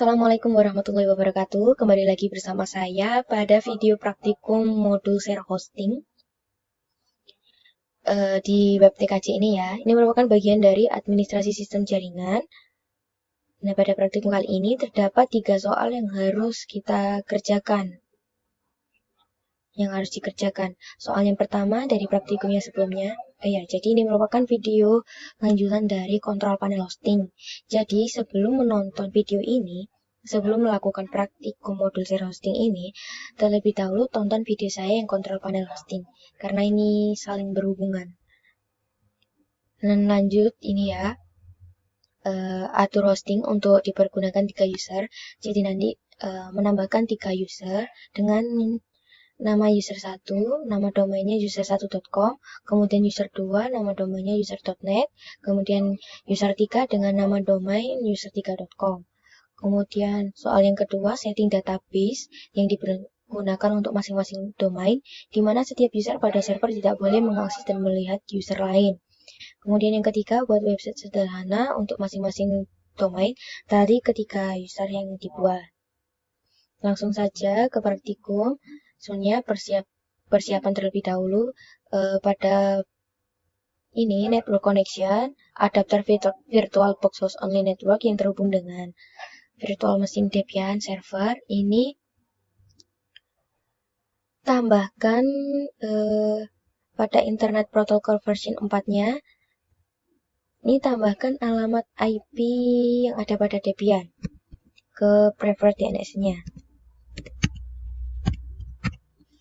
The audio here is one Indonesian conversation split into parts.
Assalamualaikum warahmatullahi wabarakatuh. Kembali lagi bersama saya pada video praktikum modul share hosting di web TKJ ini ya. Ini merupakan bagian dari administrasi sistem jaringan. Nah, pada praktikum kali ini terdapat 3 soal yang harus kita kerjakan. Soal yang pertama dari praktikumnya sebelumnya. Jadi ini merupakan video lanjutan dari kontrol panel hosting. Jadi sebelum menonton video ini, sebelum melakukan praktikum modul share hosting ini, terlebih dahulu tonton video saya yang kontrol panel hosting, karena ini saling berhubungan. Dan lanjut ini ya, atur hosting untuk dipergunakan 3 user. Jadi nanti menambahkan 3 user dengan nama user 1, nama domainnya user1.com, kemudian user 2, nama domainnya user.net, kemudian user 3 dengan nama domain user3.com. Kemudian soal yang kedua, setting database yang digunakan untuk masing-masing domain, di mana setiap user pada server tidak boleh mengakses dan melihat user lain. Kemudian yang ketiga, buat website sederhana untuk masing-masing domain dari ketiga user yang dibuat. Langsung saja ke praktikum. Sebenarnya persiapan terlebih dahulu pada ini network connection, adapter VirtualBox host only network yang terhubung dengan virtual machine Debian server. Ini tambahkan pada internet protocol version 4-nya. Ini tambahkan alamat IP yang ada pada Debian ke preferred DNS-nya.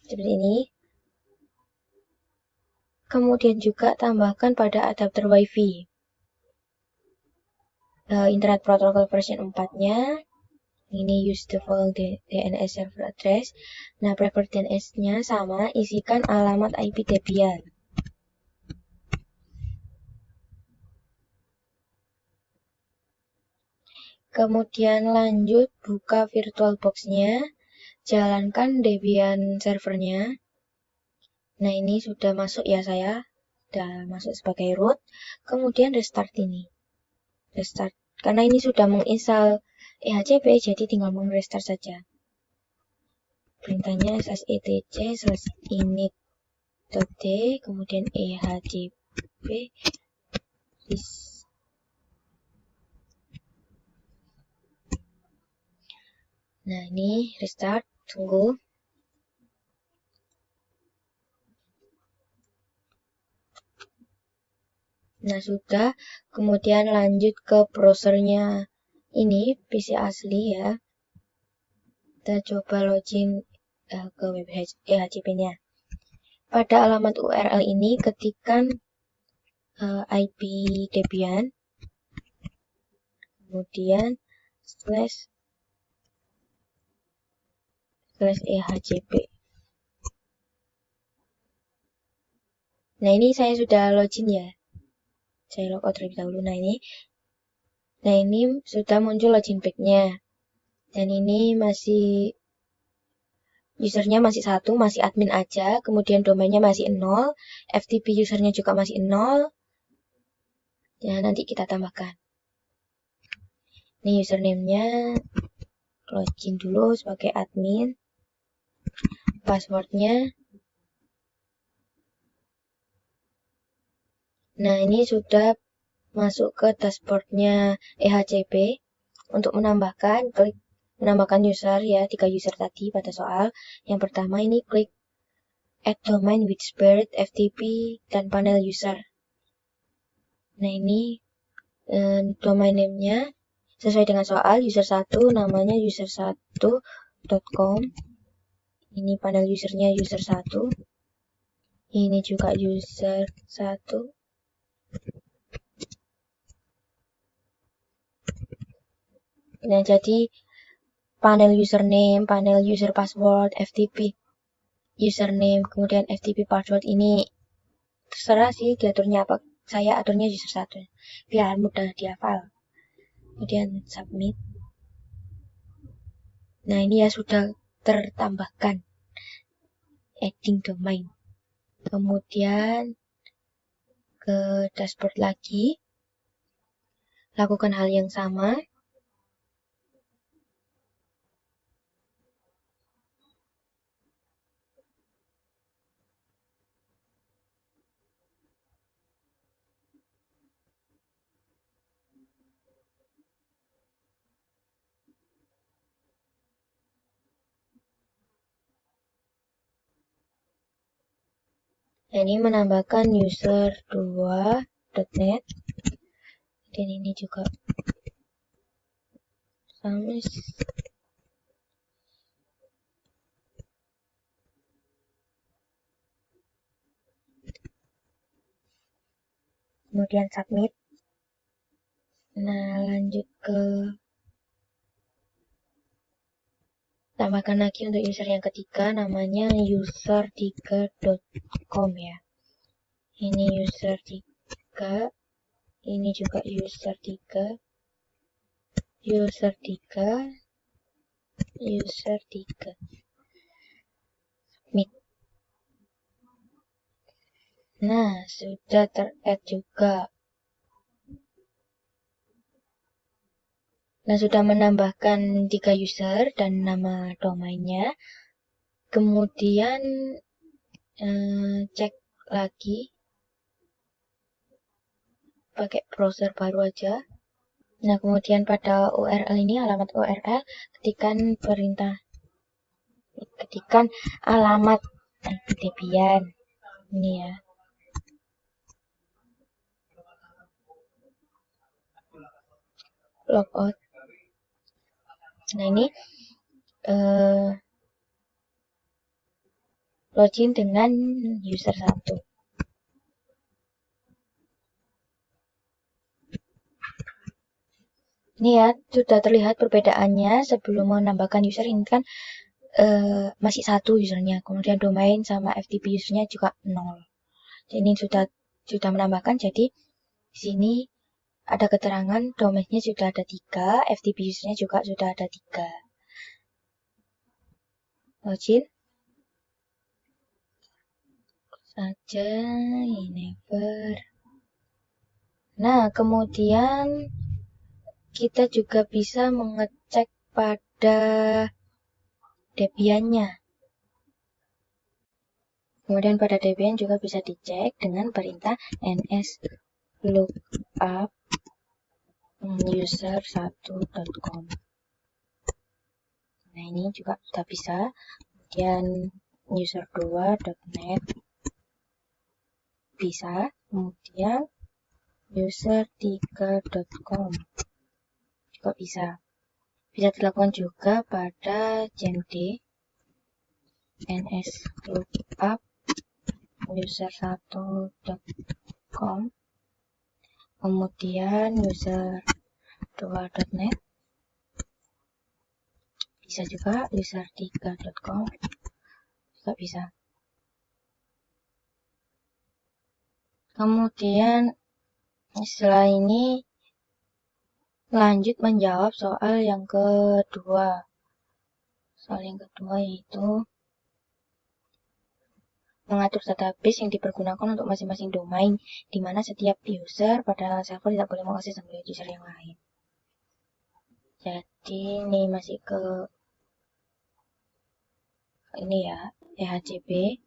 Seperti ini. Kemudian juga tambahkan pada adapter WiFi internet protocol version 4-nya. Ini use the following DNS server address. Nah, preferred DNS-nya sama, isikan alamat IP Debian. Kemudian lanjut buka VirtualBox-nya, jalankan Debian servernya. Nah, ini sudah masuk ya, saya sudah masuk sebagai root. Kemudian restart ini. Restart, karena ini sudah menginstal EHCP, jadi tinggal mengrestart saja. Perintahnya etc/init.d, kemudian EHCP. Nah, ini restart, tunggu. Nah, sudah. Kemudian lanjut ke browsernya. Ini PC asli ya. Kita coba login ke web EHCP-nya. Pada alamat URL ini ketikkan IP Debian, kemudian /ehcp. Nah, ini saya sudah login ya. Saya logout terlebih dahulu. Nah, ini sudah muncul login page-nya. Dan ini masih usernya masih 1, masih admin aja, kemudian domainnya masih 0, FTP usernya juga masih 0. Ya, nanti kita tambahkan. Ini username-nya, login dulu sebagai admin. Password-nya. Nah, ini sudah masuk ke dashboard-nya EHCP. Untuk menambahkan user ya, 3 user tadi pada soal. Yang pertama ini klik add domain with spirit, FTP, dan panel user. Nah, ini domain name-nya sesuai dengan soal, user 1 namanya user1.com. Ini panel usernya user 1. Ini juga user 1. Nah, jadi panel username, panel user password, FTP username, kemudian FTP password ini terserah sih diaturnya apa. Saya aturnya user 1 biar mudah dihafal. Kemudian submit. Nah, ini ya sudah tertambahkan adding domain. Kemudian ke dashboard lagi. Lakukan hal yang sama. Ini menambahkan user2.net, dan ini juga sama. Kemudian submit. Nah, lanjut ke tambahkan lagi untuk user yang ketiga, namanya user3.com ya. Ini user3, ini juga user3, user3. Submit. Nah, sudah ter-add juga. Nah, sudah menambahkan 3 user dan nama domainnya. Kemudian cek lagi pakai browser baru aja. Nah, kemudian pada URL ini, alamat URL, ketikan alamat Debian. Ini ya. Logout. Nah, ini login dengan user 1. Ini ya, sudah terlihat perbedaannya. Sebelum menambahkan user ini kan masih 1 usernya, kemudian domain sama FTP usernya juga 0. Jadi ini sudah menambahkan, jadi di sini ada keterangan domainnya sudah ada 3, FTP usernya juga sudah ada 3. Login saja, never. Nah, kemudian kita juga bisa mengecek pada Debiannya. Kemudian pada Debian juga bisa dicek dengan perintah ns lookup user1.com. Nah, ini juga sudah bisa. Kemudian user2.net bisa. Kemudian user3.com juga bisa. Bisa dilakukan juga pada gmd ns lookup user1.com, kemudian user2.net bisa juga, user3.com juga bisa. Kemudian setelah ini lanjut menjawab soal yang kedua. Soal yang kedua yaitu mengatur database yang dipergunakan untuk masing-masing domain, di mana setiap user pada server tidak boleh mengakses sampai user yang lain. Jadi ini masih ke ini ya, PHCP.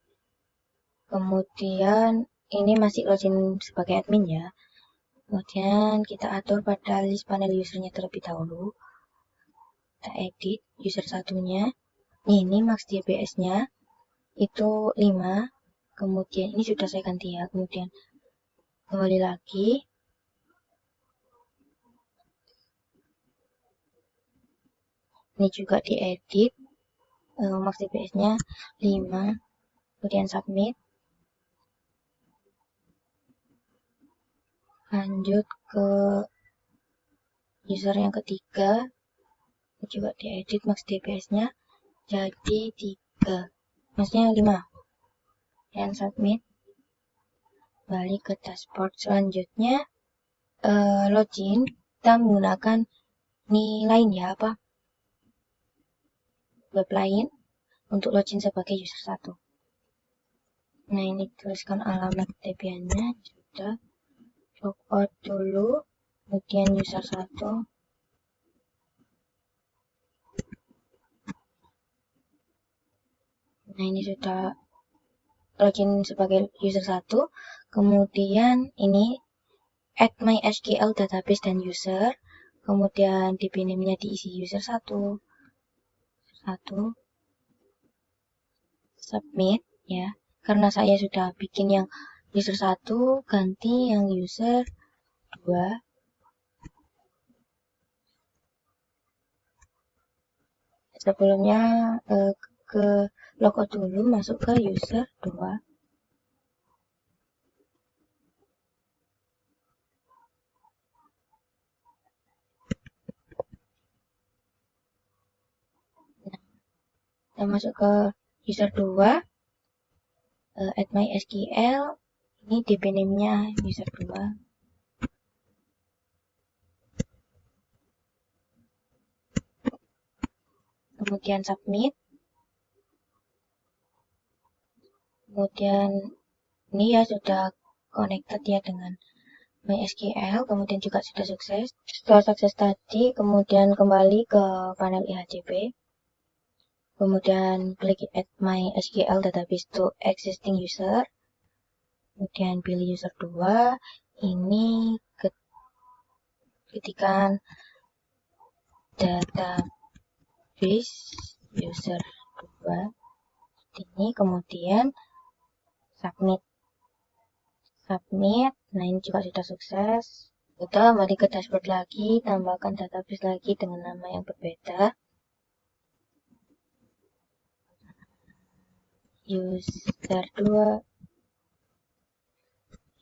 Kemudian ini masih login sebagai admin ya. Kemudian kita atur pada list panel usernya terlebih dahulu. Kita edit user satunya. Ini max DBS-nya itu 5. Kemudian ini sudah saya ganti ya. Kemudian kembali lagi. Ini juga diedit. Max DBS-nya 5. Kemudian submit. Lanjut ke user yang ketiga. Ini juga diedit max DBS-nya jadi 3. Maksudnya 5. Dan submit. Balik ke dashboard. Selanjutnya login, kita menggunakan lain ya, web lain untuk login sebagai user 1. Nah, ini tuliskan alamat Debiannya sudah. Logout dulu, kemudian user 1. Nah, ini sudah login sebagai user 1. Kemudian ini add MySQL database dan user. Kemudian DB name-nya diisi user 1. Submit ya. karena saya sudah bikin yang user 1, ganti yang user 2. Sebelumnya ke logout dulu, masuk ke user 2. Kita masuk ke user 2, add MySQL, ini DB name-nya user 2. Kemudian submit. Kemudian ini ya sudah connected ya dengan MySQL, kemudian juga sudah sukses. Setelah sukses tadi, kemudian kembali ke panel IHCP. Kemudian klik add MySQL database to existing user. Kemudian pilih user 2. Ini ketikkan database user 2. Ini kemudian submit. Nah ini juga sudah sukses. Kita kembali ke dashboard lagi, tambahkan database lagi dengan nama yang berbeda. User 2,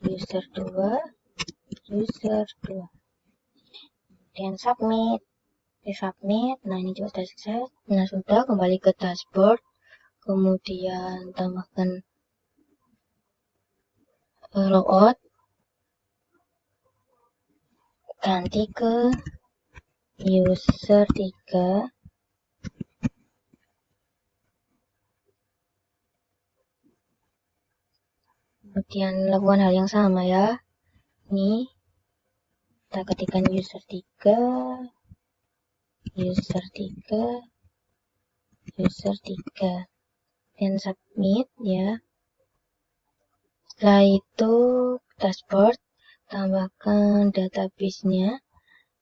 user 2, user 2. Kemudian submit. Submit. Nah ini juga sudah sukses. Nah sudah, kembali ke dashboard. Kemudian tambahkan logout. Ganti ke user 3. Kemudian lakukan hal yang sama ya. Ini kita ketikkan user 3, user 3, user 3, dan submit ya. Setelah itu dashboard, tambahkan database-nya.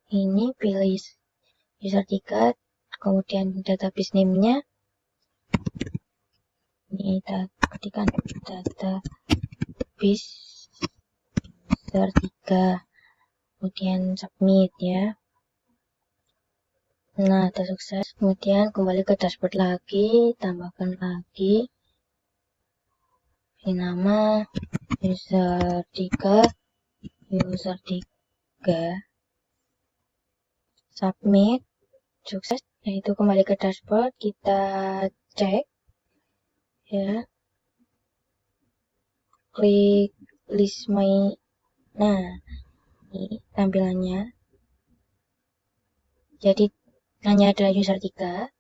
Ini pilih user 3, kemudian database name-nya. Ini kita ketikkan database user 3, kemudian submit ya. Nah, sudah sukses. Kemudian kembali ke dashboard lagi, tambahkan lagi ini nama user 3, user 3, submit, sukses. Nah, itu kembali ke dashboard, kita cek ya, klik list my. Nah, ini tampilannya. Jadi hanya ada user 3.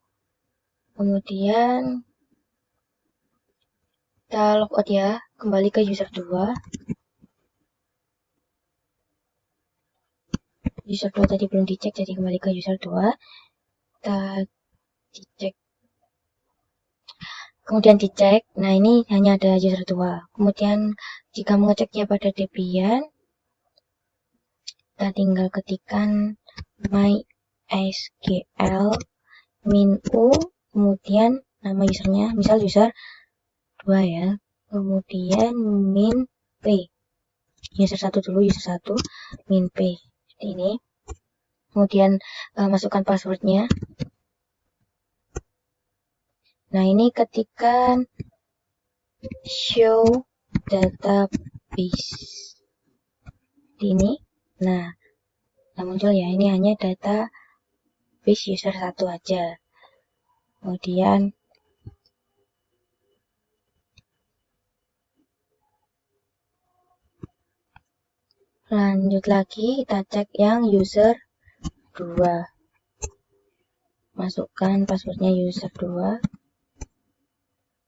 Kemudian kita logout ya, kembali ke user 2. User 2 tadi belum dicek, jadi kembali ke user 2. Kita dicek. Kemudian dicek. Nah, ini hanya ada user 2. Kemudian jika mengeceknya pada Debian, kita tinggal ketikkan MySQL -u, kemudian nama usernya, misal user 2 ya. Kemudian min p. User 1 dulu, user 1 min p. Seperti ini. Kemudian masukkan passwordnya. Nah, ini ketikkan show database. Ini. Nah, muncul ya, ini hanya database user 1 aja. Kemudian lanjut lagi, kita cek yang user 2. Masukkan passwordnya user 2.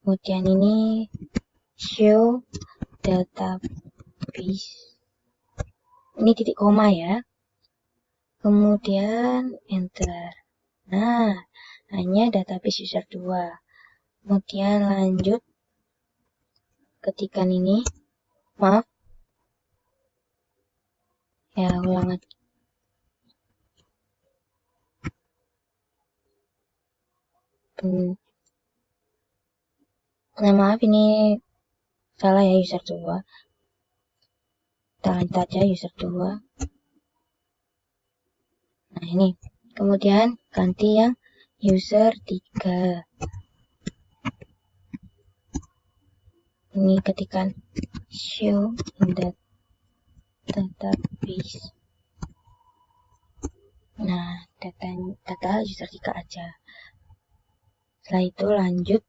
Kemudian ini show database. Ini titik koma ya. Kemudian enter. Nah, hanya database user 2. Kemudian lanjut, ketikkan ini. Maaf. Ya, ulang lagi. Nah, maaf, ini salah ya, user 2. Kita lanjut aja user 2. Nah ini, kemudian ganti yang user 3. Ini ketikan show in the database. Nah, data user 3 aja. Setelah itu lanjut.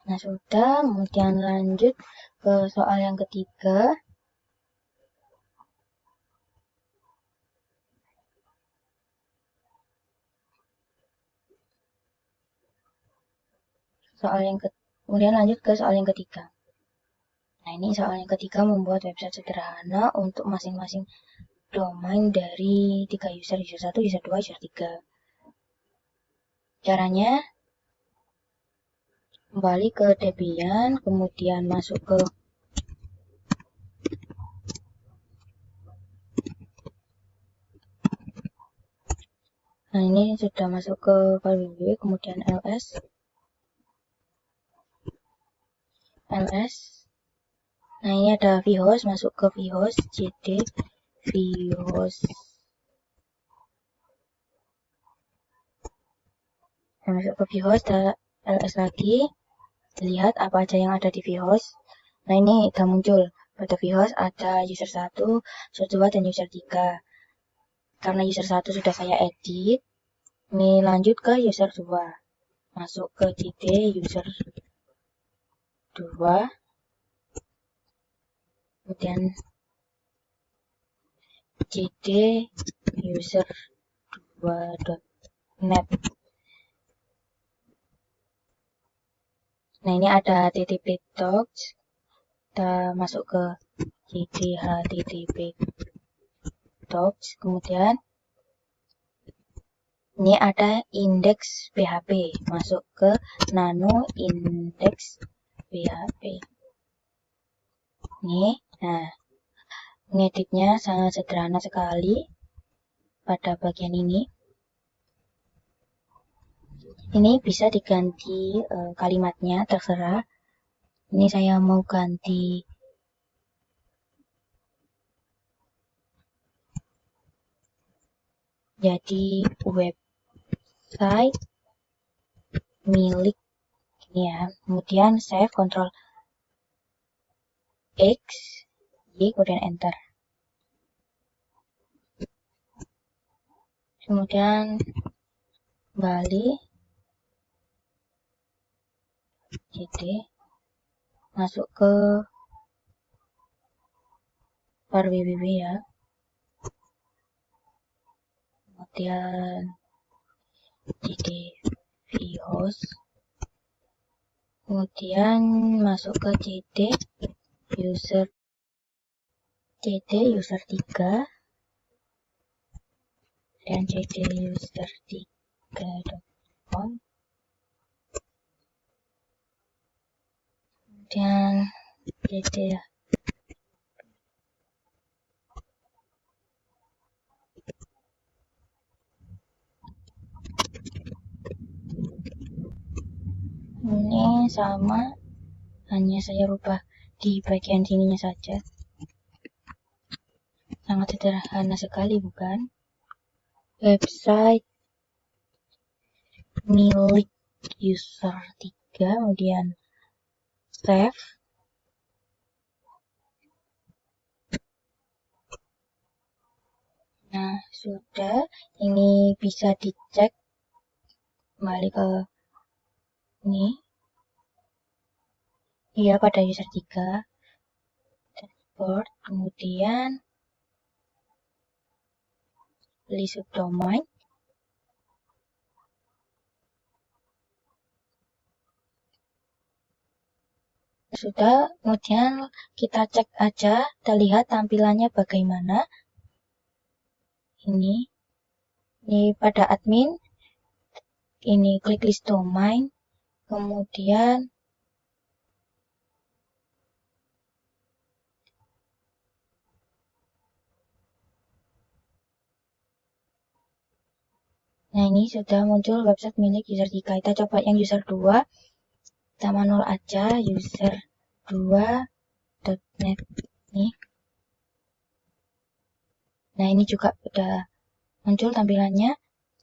Nah, sudah. Kemudian lanjut ke soal yang ketiga. Kemudian lanjut ke soal yang ketiga. Nah, ini soal yang ketiga, membuat website sederhana untuk masing-masing domain dari 3 user 1, user 2, user 3. Caranya, kembali ke Debian, kemudian masuk ke nah ini sudah masuk ke file www, kemudian ls. Nah ini ada vhost, masuk ke vhost, cd vhost. Nah, masuk ke vhost, ada ls lagi. Lihat apa aja yang ada di vhost. Nah ini udah muncul. Pada vhost ada user 1, user 2, dan user 3. Karena user 1 sudah saya edit, ini lanjut ke user 2. Masuk ke cd user 2. Kemudian cd user 2.net. Nah ini ada http docs. Kita masuk ke cd http docs. Kemudian ini ada index php. Masuk ke nano index php. Ini, nah ngeditnya sangat sederhana sekali pada bagian ini. Ini bisa diganti kalimatnya, terserah. Ini saya mau ganti jadi website milik ini ya. Kemudian save, Ctrl X, Y, kemudian enter. Kemudian kembali cd, masuk ke var www ya. Kemudian cd vhost. Kemudian masuk ke cd user 3 dan cd user 3.com. Kemudian cd ya. Ini sama, hanya saya rubah di bagian sininya saja. Sangat sederhana sekali, bukan? Website milik user 3, kemudian save. Nah, sudah. Ini bisa dicek. Kembali ke ini. Iya, pada user 3. Dashboard, kemudian beli subdomain. Sudah, kemudian kita cek aja, kita lihat tampilannya bagaimana. Ini pada admin, ini klik list domain, kemudian nah ini sudah muncul website milik user 3. Kita coba yang user 2. Kita manual aja, user 2 user2.net nih. Nah, ini juga udah muncul tampilannya,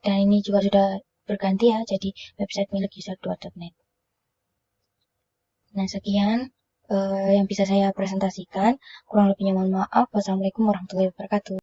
dan ini juga sudah berganti ya, jadi website milik user2.net. Nah, sekian yang bisa saya presentasikan. Kurang lebihnya mohon maaf. Wassalamualaikum warahmatullahi wabarakatuh.